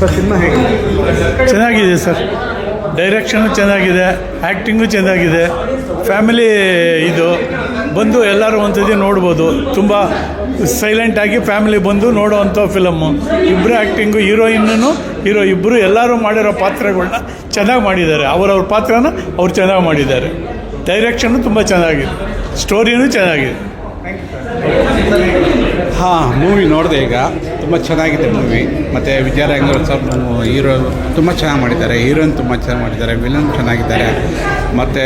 Sir cinema ಹೇಗೆ? ಚೆನ್ನಾಗಿದೆ sir, direction ಚೆನ್ನಾಗಿದೆ, ಆ್ಯಕ್ಟಿಂಗು ಚೆನ್ನಾಗಿದೆ, ಫ್ಯಾಮಿಲಿ ಇದು ಬಂದು ಎಲ್ಲರೂ ಒಂದ್ಸತಿ ನೋಡ್ಬೋದು. ತುಂಬ ಸೈಲೆಂಟಾಗಿ ಫ್ಯಾಮಿಲಿ ಬಂದು ನೋಡೋವಂಥ ಫಿಲಮ್ಮು. ಇಬ್ಬರು ಆ್ಯಕ್ಟಿಂಗು, ಹೀರೋ ಇಬ್ಬರು ಎಲ್ಲರೂ ಮಾಡಿರೋ ಪಾತ್ರಗಳನ್ನ ಚೆನ್ನಾಗಿ ಮಾಡಿದ್ದಾರೆ. ಅವರವ್ರ ಪಾತ್ರನ ಅವ್ರು ಚೆನ್ನಾಗಿ ಮಾಡಿದ್ದಾರೆ. ಡೈರೆಕ್ಷನ್ನು ತುಂಬ ಚೆನ್ನಾಗಿದೆ, ಸ್ಟೋರಿನೂ ಚೆನ್ನಾಗಿದೆ. ಹಾಂ, ಮೂವಿ ನೋಡಿದೆ ಈಗ. ತುಂಬ ಚೆನ್ನಾಗಿದೆ ಮೂವಿ. ಮತ್ತು ವಿಜಯರಾಘವೇಂದ್ರ ಸರ್ ಹೀರೋ ತುಂಬ ಚೆನ್ನಾಗಿ ಮಾಡಿದ್ದಾರೆ, ಹೀರೋಯಿನ್ ತುಂಬ ಚೆನ್ನಾಗಿ ಮಾಡಿದ್ದಾರೆ, ವಿಲನ್ ಚೆನ್ನಾಗಿದ್ದಾರೆ. ಮತ್ತು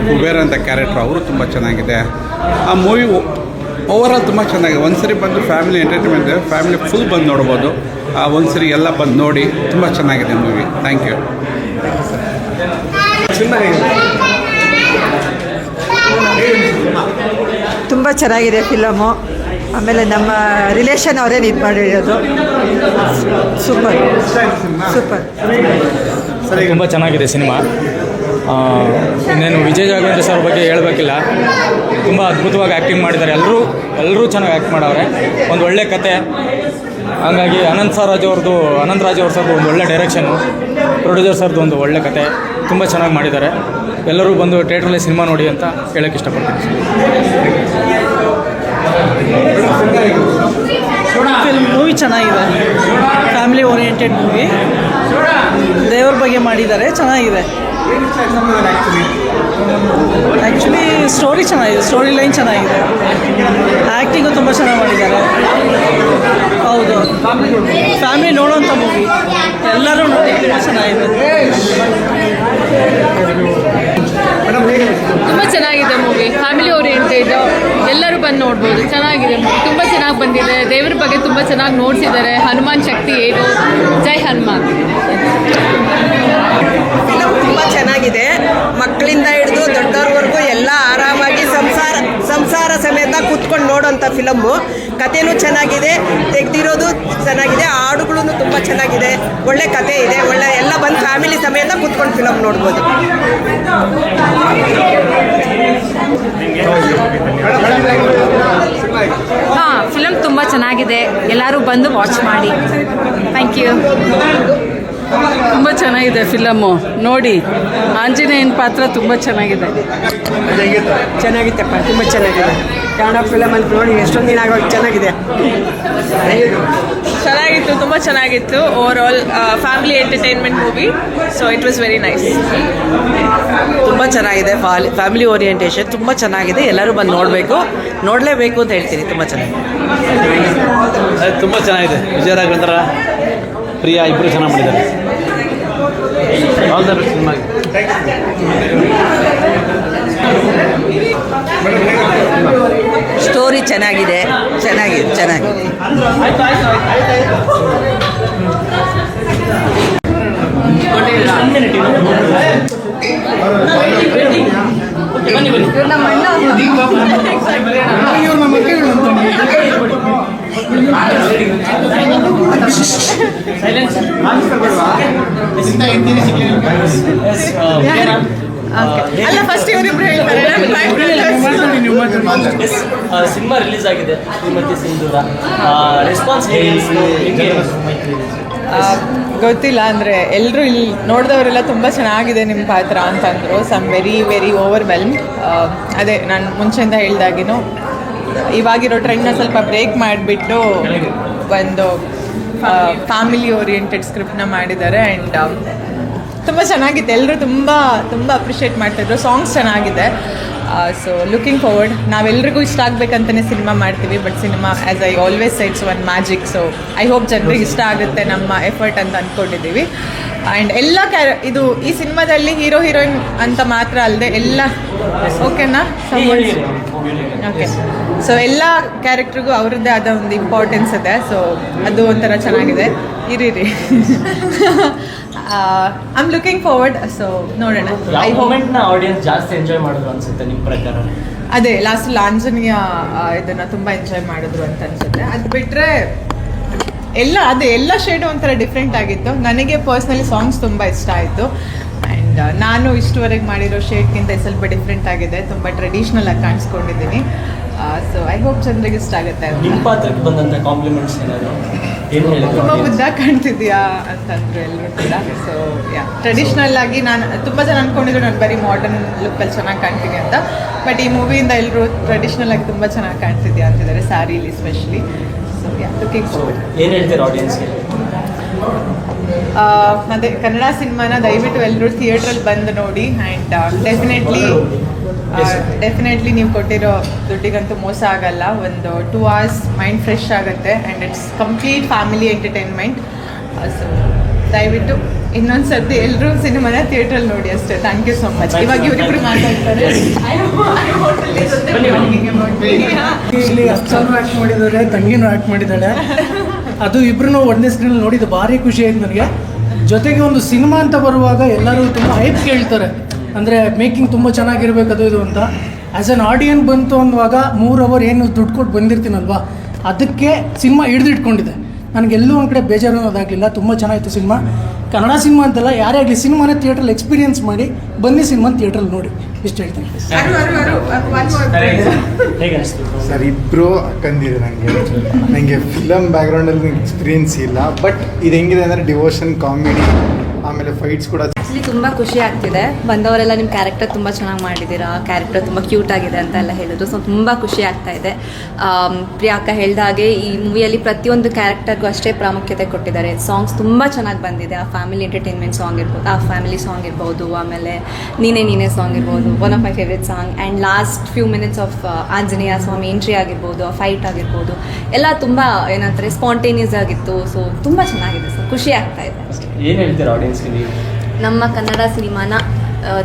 ಕುಬೇರ್ ಅಂತ ಕ್ಯಾರೆಕ್ಟ್ರ್ ಅವರು ತುಂಬ ಚೆನ್ನಾಗಿದೆ. ಆ ಮೂವಿ ಓವರಾಲ್ ತುಂಬ ಚೆನ್ನಾಗಿದೆ. ಒಂದ್ಸರಿ ಬಂದು ಫ್ಯಾಮಿಲಿ ಎಂಟರ್ಟೈನ್ಮೆಂಟ್, ಫ್ಯಾಮಿಲಿ ಫುಲ್ ಬಂದು ನೋಡ್ಬೋದು. ಒಂದ್ಸರಿ ಎಲ್ಲ ಬಂದು ನೋಡಿ, ತುಂಬ ಚೆನ್ನಾಗಿದೆ ಮೂವಿ. Thank you. ಸಿನಿಮಾ ಹೇಗೆ? ತುಂಬ ಚೆನ್ನಾಗಿದೆ ಫಿಲಮು. ಆಮೇಲೆ ನಮ್ಮ ರಿಲೇಷನ್ ಅವರೇ ಇದು ಮಾಡಿರೋದು. Super super. ತುಂಬ ಚೆನ್ನಾಗಿದೆ ಸಿನಿಮಾ. ಇನ್ನೇನು ವಿಜಯ್ ರಾಘವೇಂದ್ರ ಸರ್ ಬಗ್ಗೆ ಹೇಳಬೇಕಿಲ್ಲ. ತುಂಬ ಅದ್ಭುತವಾಗಿ ಆ್ಯಕ್ಟಿಂಗ್ ಮಾಡಿದ್ದಾರೆ. ಎಲ್ಲರೂ ಚೆನ್ನಾಗಿ ಆ್ಯಕ್ಟ್ ಮಾಡವ್ರೆ. ಒಂದು ಒಳ್ಳೆ ಕತೆ. ಹಾಗಾಗಿ ಅನಂತ್ ರಾಜ್ ಅವ್ರದ್ದು ಒಂದು ಒಳ್ಳೆ ಡೈರೆಕ್ಷನ್ನು, ಪ್ರೊಡ್ಯೂಸರ್ ಸರ್ದು ಒಂದು ಒಳ್ಳೆ ಕತೆ, ತುಂಬ ಚೆನ್ನಾಗಿ ಮಾಡಿದ್ದಾರೆ. ಎಲ್ಲರೂ ಬಂದು ಥಿಯೇಟ್ರಲ್ಲಿ ಸಿನಿಮಾ ನೋಡಿ ಅಂತ ಹೇಳೋಕ್ಕೆ ಇಷ್ಟಪಡ್ತೀನಿ. ಮೂವಿ ಚೆನ್ನಾಗಿದೆ, ಫ್ಯಾಮಿಲಿ ಓರಿಯೆಂಟೆಡ್ ಮೂವಿ. ದೇವ್ರ ಬಗ್ಗೆ ಮಾಡಿದ್ದಾರೆ, ಚೆನ್ನಾಗಿದೆ. ಆ್ಯಕ್ಚುಲಿ ಸ್ಟೋರಿ ಚೆನ್ನಾಗಿದೆ, ಸ್ಟೋರಿ ಲೈನ್ ಚೆನ್ನಾಗಿದೆ, ಆ್ಯಕ್ಟಿಂಗು ತುಂಬ ಚೆನ್ನಾಗಿ ಮಾಡಿದ್ದಾರೆ. ಹೌದು, ಫ್ಯಾಮಿಲಿ ನೋಡೋಂಥ ಮೂವಿ, ಎಲ್ಲರೂ ನೋಡಿ, ತುಂಬ ಚೆನ್ನಾಗಿದೆ. ತುಂಬ ಚೆನ್ನಾಗಿದೆ ಮೂವಿ, ಫ್ಯಾಮಿಲಿ ಓರಿಯೆಂಟೆಡ್, ಎಲ್ಲರೂ ಬಂದು ನೋಡ್ಬೋದು. ಚೆನ್ನಾಗಿದೆ ಮೂವಿ, ತುಂಬ ಚೆನ್ನಾಗಿ ಬಂದಿದೆ. ದೇವ್ರ ಬಗ್ಗೆ ತುಂಬ ಚೆನ್ನಾಗಿ ನೋಡ್ಸಿದ್ದಾರೆ. ಹನುಮಾನ್ ಶಕ್ತಿ ಏನು, ಜೈ ಹನುಮಾನ್. ಫಿಲಮ್ ತುಂಬ ಚೆನ್ನಾಗಿದೆ. ಮಕ್ಕಳಿಂದ ಹಿಡಿದು ದೊಡ್ಡವ್ರವರೆಗೂ ಎಲ್ಲ ಆರಾಮಾಗಿ ಸಂಸಾರ ಸಮೇತ ಕೂತ್ಕೊಂಡು ನೋಡೋಂಥ ಫಿಲಮ್ಮು. ಕಥೆನೂ ಚೆನ್ನಾಗಿದೆ, ತೆಗೆದಿರೋದು ಚೆನ್ನಾಗಿದೆ, ಹಾಡುಗಳೂ ತುಂಬ ಚೆನ್ನಾಗಿದೆ, ಒಳ್ಳೆ ಕತೆ ಇದೆ, ಒಳ್ಳೆ ಎಲ್ಲ ಬಂದು ಫ್ಯಾಮಿಲಿ ಸಮೇತ ಕೂತ್ಕೊಂಡು ಫಿಲಮ್ ನೋಡ್ಬೋದು. ಹಾಂ, ಫಿಲಮ್ ತುಂಬ ಚೆನ್ನಾಗಿದೆ, ಎಲ್ಲರೂ ಬಂದು ವಾಚ್ ಮಾಡಿ. Thank you. ತುಂಬ ಚೆನ್ನಾಗಿದೆ ಫಿಲಮ್ಮು, ನೋಡಿ. ಆಂಜನೇಯನ ಪಾತ್ರ ತುಂಬ ಚೆನ್ನಾಗಿದೆ. ಚೆನ್ನಾಗಿತ್ತಪ್ಪ, ತುಂಬ ಚೆನ್ನಾಗಿದೆ. ಕನ್ನಡ ಫಿಲಮಲ್ಲಿ ನೋಡಿ ಎಷ್ಟೊಂದು ದಿನ ಆಗೋದು. ಚೆನ್ನಾಗಿದೆ, ಚೆನ್ನಾಗಿತ್ತು, ತುಂಬ ಚೆನ್ನಾಗಿತ್ತು. Over all family entertainment movie, so it was very nice. ತುಂಬ ಚೆನ್ನಾಗಿದೆ, ಫ್ಯಾಮಿಲಿ ಓರಿಯೆಂಟೇಷನ್ ತುಂಬ ಚೆನ್ನಾಗಿದೆ. ಎಲ್ಲರೂ ಬಂದು ನೋಡಲೇಬೇಕು ಅಂತ ಹೇಳ್ತೀನಿ. ತುಂಬ ಚೆನ್ನಾಗಿದೆ. ತುಂಬ ಚೆನ್ನಾಗಿದೆ. ವಿಜಯ ರಾಘವೇಂದ್ರ, ಪ್ರಿಯಾ ಇಬ್ಬರು ಚೆನ್ನಾಗಿ ಮಾಡಿದ್ದಾರೆ. ಆಲ್ ದ ಬೆಸ್ಟ್ ಸಿನಿಮಾಗೆ. ಸ್ಟೋರಿ ಚೆನ್ನಾಗಿದೆ. ಅಲ್ಲ, ಫಸ್ಟ್ ಇವರಿಬ್ರು ಹೇಳ್ತಾರೆ. ಸಿನಿಮಾ ರಿಲೀಸ್ ಆಗಿದೆ, ಶ್ರೀಮತಿ ಸಿಂಧೂರ. ರೆಸ್ಪಾನ್ಸ್ ಹೇಗೆ? ಗೊತ್ತಿಲ್ಲ, ಅಂದರೆ ಎಲ್ಲರೂ ಇಲ್ಲಿ ನೋಡಿದವರೆಲ್ಲ ತುಂಬ ಚೆನ್ನಾಗಿದೆ ನಿಮ್ಮ ಪಾತ್ರ ಅಂತಂದರು. Some very very overwhelmed. ಅದೇ ನಾನು ಮುಂಚೆಯಿಂದ ಹೇಳ್ದಾಗಿನೂ ಇವಾಗಿರೋ ಟ್ರೆಂಡ್ನ ಸ್ವಲ್ಪ ಬ್ರೇಕ್ ಮಾಡಿಬಿಟ್ಟು ಒಂದು ಫ್ಯಾಮಿಲಿ ಓರಿಯೆಂಟೆಡ್ ಸ್ಕ್ರಿಪ್ಟ್ನ ಮಾಡಿದ್ದಾರೆ. ಆ್ಯಂಡ್ ತುಂಬ ಚೆನ್ನಾಗಿದೆ. ಎಲ್ಲರೂ ತುಂಬ ಅಪ್ರಿಷಿಯೇಟ್ ಮಾಡ್ತಾಯಿದ್ರು. ಸಾಂಗ್ಸ್ ಚೆನ್ನಾಗಿದೆ. So looking forward. ನಾವೆಲ್ರಿಗೂ ಇಷ್ಟ ಆಗಬೇಕಂತಲೇ ಸಿನಿಮಾ ಮಾಡ್ತೀವಿ, but cinema as I always sides one magic. So I hope ಜನರಿಗೆ ಇಷ್ಟ ಆಗುತ್ತೆ ನಮ್ಮ ಎಫರ್ಟ್ ಅಂತ ಅಂದ್ಕೊಂಡಿದ್ದೀವಿ. ಆ್ಯಂಡ್ ಎಲ್ಲ ಇದು ಈ ಸಿನಿಮಾದಲ್ಲಿ ಹೀರೋಯಿನ್ ಅಂತ ಮಾತ್ರ ಅಲ್ಲದೆ ಎಲ್ಲ ಓಕೆನಾ ಓಕೆ. ಸೊ ಎಲ್ಲ ಕ್ಯಾರೆಕ್ಟ್ರಿಗೂ ಅವ್ರದ್ದೇ ಆದ ಒಂದು ಇಂಪಾರ್ಟೆನ್ಸ್ ಇದೆ. ಸೊ ಅದು ಒಂಥರ ಚೆನ್ನಾಗಿದೆ. ಇರಿ I am looking forward. So ನೋಡೋಣ. ಐ ಮೂಮೆಂಟ್ನ ಆಡಿಯನ್ಸ್ ಜಾಸ್ತಿ ಎಂಜಾಯ್ ಮಾಡಿದ್ರು ಅನ್ಸುತ್ತೆ ನಿಮ್ಮ ಪ್ರಕಾರ? ಅದೇ ಲಾಸ್ಟ್ ಆಂಜನೇಯ ಇದನ್ನು ತುಂಬ ಎಂಜಾಯ್ ಮಾಡಿದ್ರು ಅಂತ ಅನ್ಸುತ್ತೆ. ಅದು ಬಿಟ್ಟರೆ ಎಲ್ಲ ಶೇಡು ಒಂಥರ ಡಿಫ್ರೆಂಟ್ ಆಗಿತ್ತು. ನನಗೆ ಪರ್ಸ್ನಲಿ ಸಾಂಗ್ಸ್ ತುಂಬ ಇಷ್ಟ ಆಯಿತು. ಆ್ಯಂಡ್ ನಾನು ಇಷ್ಟುವರೆಗೆ ಮಾಡಿರೋ ಶೇಡ್ಗಿಂತ ಸ್ವಲ್ಪ ಡಿಫ್ರೆಂಟ್ ಆಗಿದೆ. ತುಂಬ ಟ್ರೆಡಿಷ್ನಲ್ ಆಗಿ ಕಾಣಿಸ್ಕೊಂಡಿದ್ದೀನಿ. ಸೊ ಐ ಹೋಪ್ ಜನರಿಗೆ ಇಷ್ಟ ಆಗುತ್ತೆ. ನಿಮ್ಮ ಪಾತ್ರಕ್ಕೆ ಬಂದಂಥ ಕಾಂಪ್ಲಿಮೆಂಟ್ಸ್ ಏನಾದರೂ? ಏನು ಹೇಳಿದ್ರು ತುಂಬ audience? ಮುದ್ದಾಗಿ ಕಾಣ್ತಿದ್ಯಾ ಅಂತಂದ್ರು ಎಲ್ಲರೂ ಕೂಡ. ಸೊ ಟ್ರೆಡಿಷ್ನಲ್ ಆಗಿ ನಾನು ತುಂಬ ಜನ ಅಂದ್ಕೊಂಡಿದ್ರು ನಾನು ಬರೀ ಮಾಡರ್ನ್ ಲುಕ್ಕಲ್ಲಿ ಚೆನ್ನಾಗಿ ಕಾಣ್ತೀನಿ ಅಂತ. ಬಟ್ ಈ ಮೂವಿಯಿಂದ ಎಲ್ಲರೂ ಟ್ರೆಡಿಷ್ನಲ್ ಆಗಿ ತುಂಬ ಚೆನ್ನಾಗಿ ಕಾಣ್ತಿದ್ಯಾ ಅಂತಿದ್ದಾರೆ, ಸ್ಯಾರಿಲಿ ಸ್ಪೆಷಲಿ. So looking forward. ಏನು ಹೇಳ್ತೀರಾ ಆಡಿಯನ್ಸ್ಗೆ? ಅದೇ ಕನ್ನಡ ಸಿನಿಮಾನ ದಯವಿಟ್ಟು ಎಲ್ಲರೂ ಥಿಯೇಟ್ರಲ್ಲಿ ಬಂದು ನೋಡಿ. ಆ್ಯಂಡ್ ಡೆಫಿನೆಟ್ಲಿ ನೀವು ಕೊಟ್ಟಿರೋ ದುಡ್ಡಿಗಂತೂ ಮೋಸ ಆಗಲ್ಲ. ಒಂದು 2 hours ಮೈಂಡ್ ಫ್ರೆಶ್ ಆಗುತ್ತೆ and it's complete family entertainment. So ದಯವಿಟ್ಟು ಇನ್ನೊಂದು ಸರ್ತಿ ಎಲ್ಲರೂ ಸಿನಿಮಾನ ಥಿಯೇಟ್ರಲ್ಲಿ ನೋಡಿ ಅಷ್ಟೇ. Thank you so much. ಇವಾಗ ಇವರಿಬ್ರು ಮಾತಾಡ್ತಾರೆ. ಇಲ್ಲಿ ಅಚ್ಚನೂ ಆ್ಯಕ್ಟ್ ಮಾಡಿದ್ದಾರೆ, ತಂಗಿನೂ ಆ್ಯಕ್ಟ್ ಮಾಡಿದ್ದಾಳೆ. ಅದು ಇಬ್ಬರೂ ಒಂದೇ ಸ್ಕ್ರೀನಲ್ಲಿ ನೋಡಿದ್ದು ಭಾರಿ ಖುಷಿ ಆಯ್ತು ನನಗೆ. ಜೊತೆಗೆ ಒಂದು ಸಿನಿಮಾ ಅಂತ ಬರುವಾಗ ಎಲ್ಲರೂ ತುಂಬ ಹೈಪ್ ಕೇಳ್ತಾರೆ, ಅಂದರೆ ಮೇಕಿಂಗ್ ತುಂಬ ಚೆನ್ನಾಗಿರ್ಬೇಕು ಅದು ಇದು ಅಂತ. ಆ್ಯಸ್ ಅನ್ ಆಡಿಯನ್ ಬಂತು ಅನ್ನುವಾಗ 3 hour ಏನು ದುಡ್ಡು ಕೊಟ್ಟು ಬಂದಿರ್ತೀನಲ್ವ, ಅದಕ್ಕೆ ಸಿನಿಮಾ ಹಿಡಿದಿಟ್ಕೊಂಡಿದೆ. ನನಗೆಲ್ಲೂ ಒಂದು ಕಡೆ ಬೇಜಾರು ಅನ್ನೋದಾಗಲಿಲ್ಲ. ತುಂಬ ಚೆನ್ನಾಗಿತ್ತು ಸಿನಿಮಾ. ಕನ್ನಡ ಸಿನಿಮಾ ಅಂತಲ್ಲ, ಯಾರೇ ಆಗಲಿ ಸಿನಿಮಾನ ಥಿಯೇಟ್ರಲ್ಲಿ ಎಕ್ಸ್ಪೀರಿಯನ್ಸ್ ಮಾಡಿ ಬನ್ನಿ, ಸಿನಿಮಾ ಥಿಯೇಟ್ರಲ್ಲಿ ನೋಡಿ. ಇಷ್ಟು ಹೇಳ್ತೀನಿ. ಹೇಗೆ ಅನಿಸ್ತು? ಸರ್, ಇಬ್ಬರು ಅಕ್ಕಂದಿದೆ ನನಗೆ ಫಿಲಮ್ ಬ್ಯಾಕ್ಗ್ರೌಂಡಲ್ಲಿ ಎಕ್ಸ್ಪೀರಿಯನ್ಸ್ ಇಲ್ಲ. ಬಟ್ ಇದು ಹೆಂಗಿದೆ ಅಂದರೆ ಡಿವೋಷನ್, ಕಾಮಿಡಿ, ಆಮೇಲೆ ಫೈಟ್ಸ್ ಕೂಡ. ಆ್ಯಕ್ಚುಲಿ ತುಂಬ ಖುಷಿ ಆಗ್ತಿದೆ. ಬಂದವರೆಲ್ಲ ನಿಮ್ಮ ಕ್ಯಾರೆಕ್ಟರ್ ತುಂಬ ಚೆನ್ನಾಗಿ ಮಾಡಿದ್ದೀರಾ, ಕ್ಯಾರೆಕ್ಟರ್ ತುಂಬ ಕ್ಯೂಟ್ ಆಗಿದೆ ಅಂತ ಎಲ್ಲ ಹೇಳಿದ್ರು. ಸೊ ತುಂಬ ಖುಷಿ ಆಗ್ತಾ ಇದೆ. ಪ್ರಿಯಾಂಕ ಹೇಳ್ದ ಹಾಗೆ ಈ ಮೂವಿಯಲ್ಲಿ ಪ್ರತಿಯೊಂದು ಕ್ಯಾರೆಕ್ಟರ್ಗೂ ಅಷ್ಟೇ ಪ್ರಾಮುಖ್ಯತೆ ಕೊಟ್ಟಿದ್ದಾರೆ. ಸಾಂಗ್ಸ್ ತುಂಬ ಚೆನ್ನಾಗಿ ಬಂದಿದೆ. ಆ ಫ್ಯಾಮಿಲಿ ಎಂಟರ್ಟೈನ್ಮೆಂಟ್ ಸಾಂಗ್ ಇರ್ಬೋದು, ಆ ಫ್ಯಾಮಿಲಿ ಸಾಂಗ್ ಇರ್ಬೋದು, ಆಮೇಲೆ ನೀನೇ ಸಾಂಗ್ ಇರ್ಬೋದು, one of my favourite song. And last few minutes of Anjaneya Swamy entry ಆಗಿರ್ಬೋದು, ಆ ಫೈಟ್ ಆಗಿರ್ಬೋದು, ಎಲ್ಲ ತುಂಬ ಏನಂತಾರೆ ಸ್ಪಾಂಟೇನಿಯಸ್ ಆಗಿತ್ತು. ಸೊ ತುಂಬ ಚೆನ್ನಾಗಿದೆ ಸರ್, ಖುಷಿ ಆಗ್ತಾ ಇದೆ ಅಷ್ಟೇ. ಏನು ಹೇಳ್ತೀರಾ ಆಡಿಯನ್ಸ್ಗೆ ನೀವು? ನಮ್ಮ ಕನ್ನಡ ಸಿನಿಮಾನ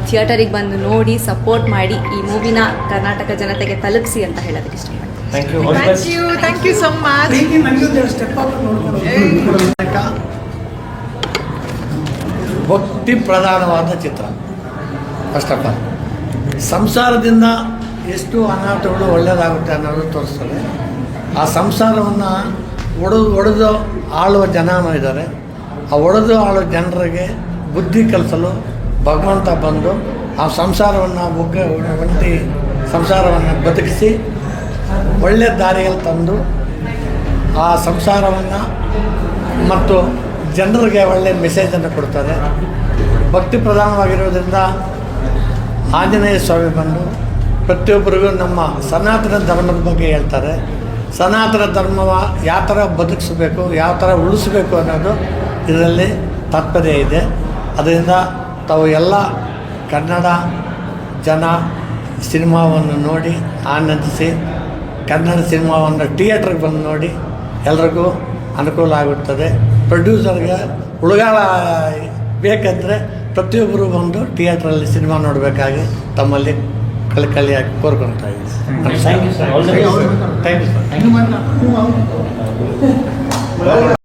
ಥಿಯೇಟರಿಗೆ ಬಂದು ನೋಡಿ, ಸಪೋರ್ಟ್ ಮಾಡಿ, ಈ ಮೂವಿನ ಕರ್ನಾಟಕ ಜನತೆಗೆ ತಲುಪಿಸಿ ಅಂತ ಹೇಳೋದಕ್ಕೆ ಇಷ್ಟಪಡ್ತೀನಿ. Thank you. Thank you so much. Step ಭಕ್ತಿ ಪ್ರಧಾನವಾದ ಚಿತ್ರ. ಫಸ್ಟ್ ಆಫ್ ಆಲ್ ಸಂಸಾರದಿಂದ ಎಷ್ಟು ಅನಾಹುತಗಳು ಒಳ್ಳೆಯದಾಗುತ್ತೆ ಅನ್ನೋದು ತೋರಿಸ್ತದೆ. ಆ ಸಂಸಾರವನ್ನು ಒಡೆದು ಆಳುವ ಜನನೂ ಇದ್ದಾರೆ. ಆ ಒಡೆದು ಆಳುವ ಜನರಿಗೆ ಬುದ್ಧಿ ಕಲಿಸಲು ಭಗವಂತ ಬಂದು ಆ ಸಂಸಾರವನ್ನು ಒಂಟಿ ಸಂಸಾರವನ್ನು ಬದುಕಿಸಿ ಒಳ್ಳೆಯ ದಾರಿಯಲ್ಲಿ ತಂದು ಆ ಸಂಸಾರವನ್ನು ಮತ್ತು ಜನರಿಗೆ ಒಳ್ಳೆಯ ಮೆಸೇಜನ್ನು ಕೊಡ್ತಾರೆ. ಭಕ್ತಿ ಪ್ರಧಾನವಾಗಿರೋದ್ರಿಂದ ಆಂಜನೇಯ ಸ್ವಾಮಿ ಬಂದು ಪ್ರತಿಯೊಬ್ಬರಿಗೂ ನಮ್ಮ ಸನಾತನ ಧರ್ಮದ ಬಗ್ಗೆ ಹೇಳ್ತಾರೆ. ಸನಾತನ ಧರ್ಮವ ಯಾವ ಥರ ಬದುಕಿಸಬೇಕು, ಯಾವ ಥರ ಉಳಿಸಬೇಕು ಅನ್ನೋದು ಇದರಲ್ಲಿ ತಾತ್ಪರ್ಯ ಇದೆ. ಅದರಿಂದ ತಾವು ಎಲ್ಲ ಕನ್ನಡ ಜನ ಸಿನಿಮಾವನ್ನು ನೋಡಿ ಆನಂದಿಸಿ, ಕನ್ನಡ ಸಿನಿಮಾವನ್ನು ಥಿಯೇಟ್ರಿಗೆ ಬಂದು ನೋಡಿ, ಎಲ್ರಿಗೂ ಅನುಕೂಲ ಆಗುತ್ತದೆ. ಪ್ರೊಡ್ಯೂಸರ್ಗೆ ಉಳುಗಾಲ ಬೇಕಂದರೆ ಪ್ರತಿಯೊಬ್ಬರು ಬಂದು ಥಿಯೇಟ್ರಲ್ಲಿ ಸಿನಿಮಾ ನೋಡಬೇಕಾಗಿ ತಮ್ಮಲ್ಲಿ ಕಳಕಳಿಯಾಗಿ ಕೋರ್ಕೊಳ್ತಾ ಇದ್ದೀನಿ. Thank you sir. All the best. Thank you sir.